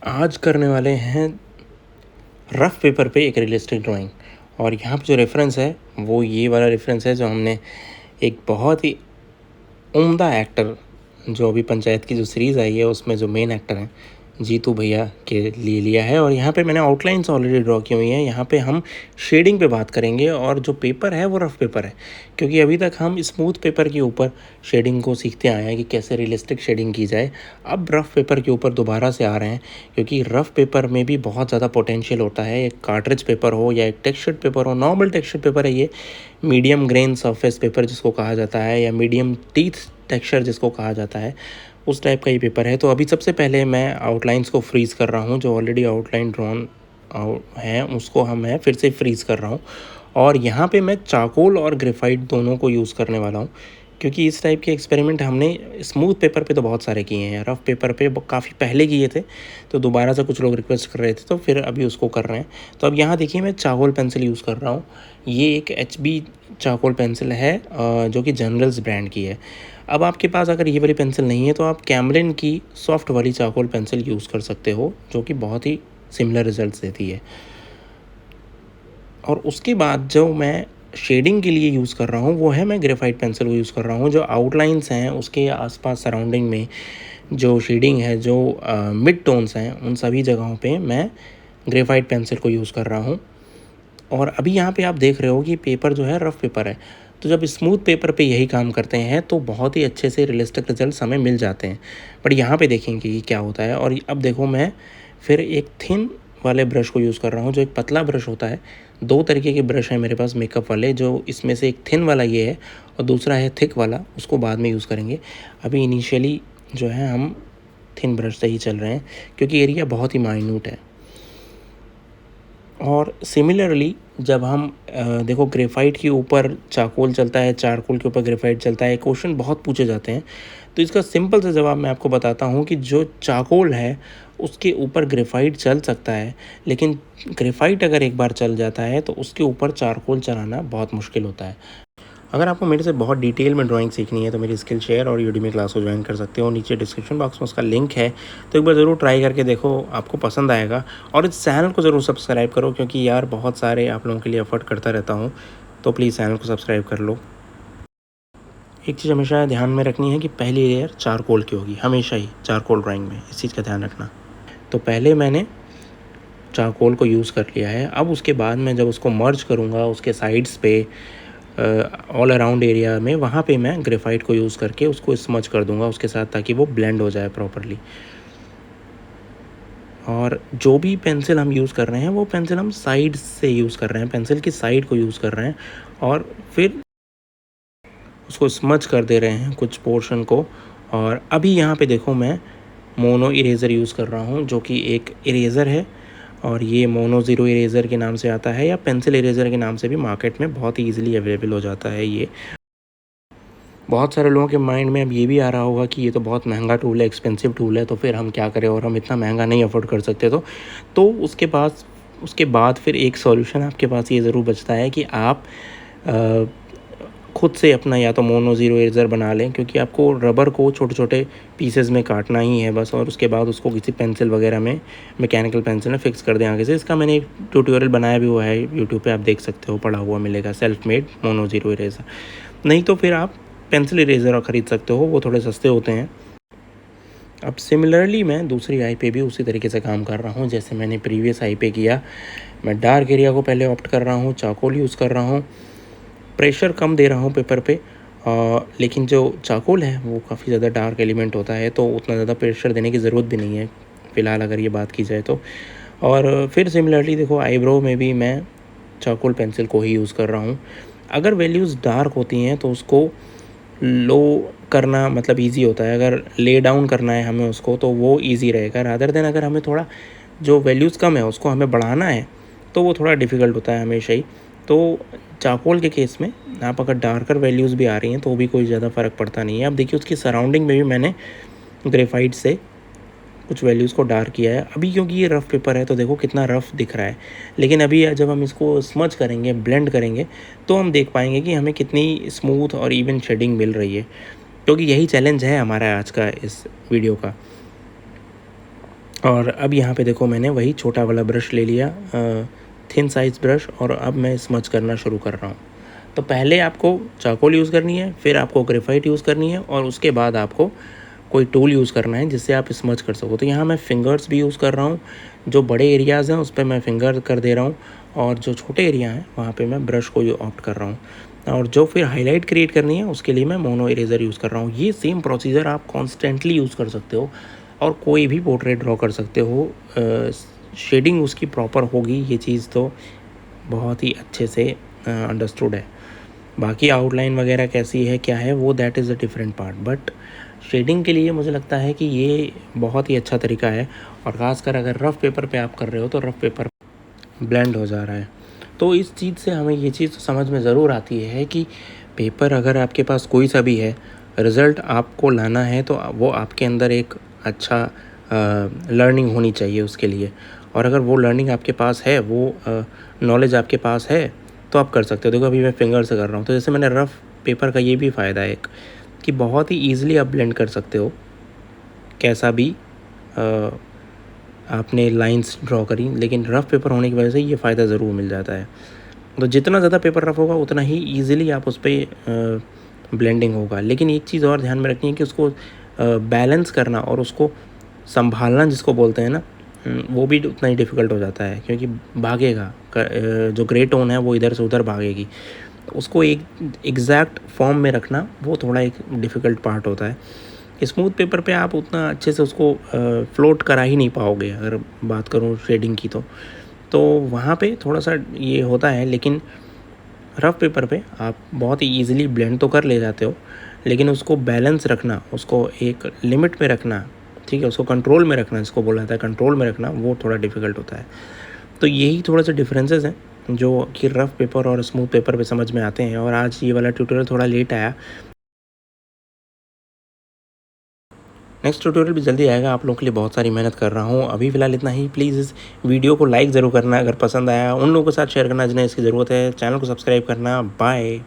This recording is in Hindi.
आज करने वाले हैं रफ़ पेपर पे एक रियलिस्टिक ड्राइंग। और यहाँ पे जो रेफरेंस है वो ये वाला रेफरेंस है जो हमने एक बहुत ही उम्दा एक्टर, जो अभी पंचायत की जो सीरीज़ आई है उसमें जो मेन एक्टर हैं जीतू भैया के लिए लिया है। और यहाँ पे मैंने आउटलाइंस ऑलरेडी ड्रॉ की हुई हैं। यहाँ पे हम शेडिंग पे बात करेंगे और जो पेपर है वो रफ़ पेपर है, क्योंकि अभी तक हम स्मूथ पेपर के ऊपर शेडिंग को सीखते आए हैं कि कैसे रियलिस्टिक शेडिंग की जाए। अब रफ़ पेपर के ऊपर दोबारा से आ रहे हैं, क्योंकि रफ़ पेपर में भी बहुत ज़्यादा पोटेंशियल होता है। एक कार्ट्रिज पेपर हो या एक टेक्सचर्ड पेपर हो, नॉर्मल टेक्सचर्ड पेपर है ये, मीडियम ग्रेन सरफेस पेपर जिसको कहा जाता है, या मीडियम टीथ टेक्सचर जिसको कहा जाता है, उस टाइप का ये पेपर है। तो अभी सबसे पहले मैं आउटलाइंस को फ्रीज़ कर रहा हूँ। जो ऑलरेडी आउटलाइन ड्रॉन है उसको मैं फिर से फ्रीज़ कर रहा हूँ। और यहाँ पे मैं चारकोल और ग्रेफाइट दोनों को यूज़ करने वाला हूँ, क्योंकि इस टाइप के एक्सपेरिमेंट हमने स्मूथ पेपर पे तो बहुत सारे किए हैं, रफ़ पेपर पे काफ़ी पहले किए थे। तो दोबारा से कुछ लोग रिक्वेस्ट कर रहे थे तो फिर अभी उसको कर रहे हैं। तो अब यहाँ देखिए मैं चारकोल पेंसिल यूज़ कर रहा हूँ। ये एक HB चारकोल पेंसिल है जो कि जनरल्स ब्रांड की है। अब आपके पास अगर ये वाली पेंसिल नहीं है तो आप कैमलिन की सॉफ्ट वाली चारकोल पेंसिल यूज़ कर सकते हो, जो कि बहुत ही सिमिलर रिजल्ट्स देती है। और उसके बाद जो मैं शेडिंग के लिए यूज़ कर रहा हूँ वो है, मैं ग्रेफाइट पेंसिल को यूज़ कर रहा हूँ। जो आउटलाइंस हैं उसके आसपास सराउंडिंग में जो शेडिंग है, जो मिड टोन्स हैं, उन सभी जगहों पे मैं ग्रेफाइट पेंसिल को यूज़ कर रहा हूँ। और अभी यहाँ पे आप देख रहे हो कि पेपर जो है रफ़ पेपर है। तो जब स्मूथ पेपर पे यही काम करते हैं तो बहुत ही अच्छे से रियलिस्टिक रिजल्ट्स हमें मिल जाते हैं। बट यहाँ पे देखेंगे कि क्या होता है। और अब देखो मैं फिर एक थिन वाले ब्रश को यूज़ कर रहा हूँ, जो एक पतला ब्रश होता है। दो तरीके के ब्रश हैं मेरे पास मेकअप वाले, जो इसमें से एक थिन वाला ये है और दूसरा है थिक वाला, उसको बाद में यूज़ करेंगे। अभी इनिशियली जो है हम थिन ब्रश से ही चल रहे हैं, क्योंकि एरिया बहुत ही माइन्यूट है। और सिमिलरली जब हम देखो ग्रेफाइट के ऊपर चारकोल चलता है, चारकोल के ऊपर ग्रेफाइट चलता है, क्वेश्चन बहुत पूछे जाते हैं। तो इसका सिंपल सा जवाब मैं आपको बताता हूँ कि जो चारकोल है उसके ऊपर ग्रेफाइट चल सकता है, लेकिन ग्रेफाइट अगर एक बार चल जाता है तो उसके ऊपर चारकोल चलाना बहुत मुश्किल होता है। अगर आपको मेरे से बहुत डिटेल में ड्राइंग सीखनी है तो मेरी स्किल शेयर और यूडीमी क्लास को ज्वाइन कर सकते हो। नीचे डिस्क्रिप्शन बॉक्स में उसका लिंक है, तो एक बार ज़रूर ट्राई करके देखो, आपको पसंद आएगा। और इस चैनल को ज़रूर सब्सक्राइब करो, क्योंकि यार बहुत सारे आप लोगों के लिए एफर्ट करता रहता हूँ, तो प्लीज़ चैनल को सब्सक्राइब कर लो। एक चीज़ हमेशा ध्यान में रखनी है कि पहली लेयर चारकोल की होगी, हमेशा ही चारकोल ड्राइंग में, इस चीज़ का ध्यान रखना। तो पहले मैंने चारकोल को यूज़ कर लिया है। अब उसके बाद मैं जब उसको मर्ज करूँगा उसके साइड्स पे ऑल अराउंड एरिया में, वहाँ पे मैं ग्रेफाइट को यूज़ करके उसको स्मज कर दूँगा उसके साथ, ताकि वो ब्लेंड हो जाए प्रॉपरली। और जो भी पेंसिल हम यूज़ कर रहे हैं वो पेंसिल हम साइड से यूज़ कर रहे हैं, पेंसिल की साइड को यूज़ कर रहे हैं, और फिर उसको स्मज कर दे रहे हैं कुछ पोर्शन को। और अभी यहाँ पे देखो मैं मोनो इरेज़र यूज़ कर रहा हूँ, जो कि एक इरेज़र है, और ये मोनो ज़ीरो इरेज़र के नाम से आता है, या पेंसिल इरेज़र के नाम से भी मार्केट में बहुत ही ईजिली अवेलेबल हो जाता है ये। बहुत सारे लोगों के माइंड में अब ये भी आ रहा होगा कि ये तो बहुत महंगा टूल है, एक्सपेंसिव टूल है, तो फिर हम क्या करें, और हम इतना महंगा नहीं अफोर्ड कर सकते। तो उसके बाद फिर एक सॉल्यूशन आपके पास ये ज़रूर बचता है कि आप खुद से अपना या तो मोनो ज़ीरो इरेज़र बना लें, क्योंकि आपको रबर को छोटे छोटे पीसेस में काटना ही है बस, और उसके बाद उसको किसी पेंसिल वगैरह में, मैकेनिकल पेंसिल में फिक्स कर दें आगे से। इसका मैंने एक ट्यूटोरियल बनाया भी हुआ है यूट्यूब पे, आप देख सकते हो, पड़ा हुआ मिलेगा, self made mono zero eraser. नहीं तो फिर आप पेंसिल इरेज़र ख़रीद सकते हो, वो थोड़े सस्ते होते हैं। अब सिमिलरली मैं दूसरी आई पे भी उसी तरीके से काम कर रहा हूँ जैसे मैंने प्रीवियस आई पे किया। मैं डार्क एरिया को पहले ऑप्ट कर रहा हूँ, चारकोल यूज़ कर रहा हूँ, प्रेशर कम दे रहा हूँ पेपर पे, लेकिन जो चारकोल है वो काफ़ी ज़्यादा डार्क एलिमेंट होता है, तो उतना ज़्यादा प्रेशर देने की ज़रूरत भी नहीं है फ़िलहाल, अगर ये बात की जाए तो। और फिर सिमिलरली देखो आईब्रो में भी मैं चारकोल पेंसिल को ही यूज़ कर रहा हूँ। अगर वैल्यूज़ डार्क होती हैं तो उसको लो करना मतलब ईजी होता है, अगर ले डाउन करना है हमें उसको तो वो ईजी रहेगा, रादर देन अगर हमें थोड़ा जो वैल्यूज़ कम है उसको हमें बढ़ाना है तो वो थोड़ा डिफ़िकल्ट होता है हमेशा ही। तो चारकोल के केस में आप अगर डार्कर वैल्यूज़ भी आ रही हैं तो भी कोई ज़्यादा फ़र्क पड़ता नहीं है। अब देखिए उसकी सराउंडिंग में भी मैंने ग्रेफाइट से कुछ वैल्यूज़ को डार्क किया है अभी, क्योंकि ये रफ़ पेपर है तो देखो कितना रफ़ दिख रहा है। लेकिन अभी जब हम इसको स्मज करेंगे, ब्लेंड करेंगे, तो हम देख पाएंगे कि हमें कितनी स्मूथ और इवन शेडिंग मिल रही है, क्योंकि यही चैलेंज है हमारा आज का इस वीडियो का। और अब यहाँ पे देखो मैंने वही छोटा वाला ब्रश ले लिया, थिन साइज़ ब्रश, और अब मैं स्मच करना शुरू कर रहा हूँ। तो पहले आपको चारकोल यूज़ करनी है, फिर आपको ग्रेफाइट यूज़ करनी है, और उसके बाद आपको कोई टूल यूज़ करना है जिससे आप स्मच कर सको। तो यहाँ मैं फिंगर्स भी यूज़ कर रहा हूँ, जो बड़े एरियाज़ हैं उस पर मैं फिंगर कर दे रहा हूँ, और जो छोटे एरिया हैं वहाँ पे मैं ब्रश को ऑप्ट कर रहा हूँ। और जो फिर हाईलाइट क्रिएट करनी है उसके लिए मैं मोनो इरेज़र यूज़ कर रहा हूँ। ये सेम प्रोसीजर आप कॉन्स्टेंटली यूज़ कर सकते हो और कोई भी पोर्ट्रेट ड्रॉ कर सकते हो। शेडिंग उसकी प्रॉपर होगी, ये चीज़ तो बहुत ही अच्छे से अंडरस्टूड है। बाकी आउटलाइन वगैरह कैसी है क्या है वो that is a different part, but shading के लिए मुझे लगता है कि ये बहुत ही अच्छा तरीका है। और ख़ासकर अगर रफ़ पेपर पे आप कर रहे हो तो रफ़ पेपर ब्लेंड हो जा रहा है। तो इस चीज़ से हमें ये चीज़ समझ में ज़रूर आती है कि पेपर अगर आपके पास कोई सा भी है, रिज़ल्ट आपको लाना है तो वो आपके अंदर एक अच्छा लर्निंग होनी चाहिए उसके लिए। और अगर वो लर्निंग आपके पास है, वो नॉलेज आपके पास है, तो आप कर सकते हो। देखो अभी मैं फिंगर से कर रहा हूँ, तो जैसे मैंने रफ़ पेपर का ये भी फ़ायदा है एक, कि बहुत ही ईज़िली आप ब्लेंड कर सकते हो कैसा भी आपने लाइंस ड्रॉ करी, लेकिन रफ़ पेपर होने की वजह से ये फ़ायदा ज़रूर मिल जाता है। तो जितना ज़्यादा पेपर रफ़ होगा उतना ही ईज़िली आप उस पर ब्लेंडिंग होगा। लेकिन एक चीज़ और ध्यान में रखनी है कि उसको बैलेंस करना और उसको संभालना जिसको बोलते हैं ना, वो भी उतना ही डिफ़िकल्ट हो जाता है, क्योंकि भागेगा जो ग्रे टोन है वो इधर से उधर भागेगी। उसको एक एग्जैक्ट फॉर्म में रखना वो थोड़ा एक डिफ़िकल्ट पार्ट होता है। स्मूथ पेपर पे आप उतना अच्छे से उसको फ्लोट करा ही नहीं पाओगे, अगर बात करूँ शेडिंग की तो वहाँ पे थोड़ा सा ये होता है। लेकिन रफ़ पेपर पे आप बहुत ही ईज़िली ब्लेंड तो कर ले जाते हो, लेकिन उसको बैलेंस रखना, उसको एक लिमिट में रखना, ठीक है, उसको कंट्रोल में रखना, जिसको बोला जाता है कंट्रोल में रखना, वो थोड़ा डिफ़िकल्ट होता है। तो यही थोड़ा सा डिफरेंसेस हैं जो कि रफ़ पेपर और स्मूथ पेपर पे समझ में आते हैं। और आज ये वाला ट्यूटोरियल थोड़ा लेट आया, नेक्स्ट ट्यूटोरियल भी जल्दी आएगा। आप लोगों के लिए बहुत सारी मेहनत कर रहा हूँ। अभी फ़िलहाल इतना ही। प्लीज़ इस वीडियो को लाइक ज़रूर करना अगर पसंद आया, उन लोगों के साथ शेयर करना जिन्हें इसकी ज़रूरत है, चैनल को सब्सक्राइब करना। बाय।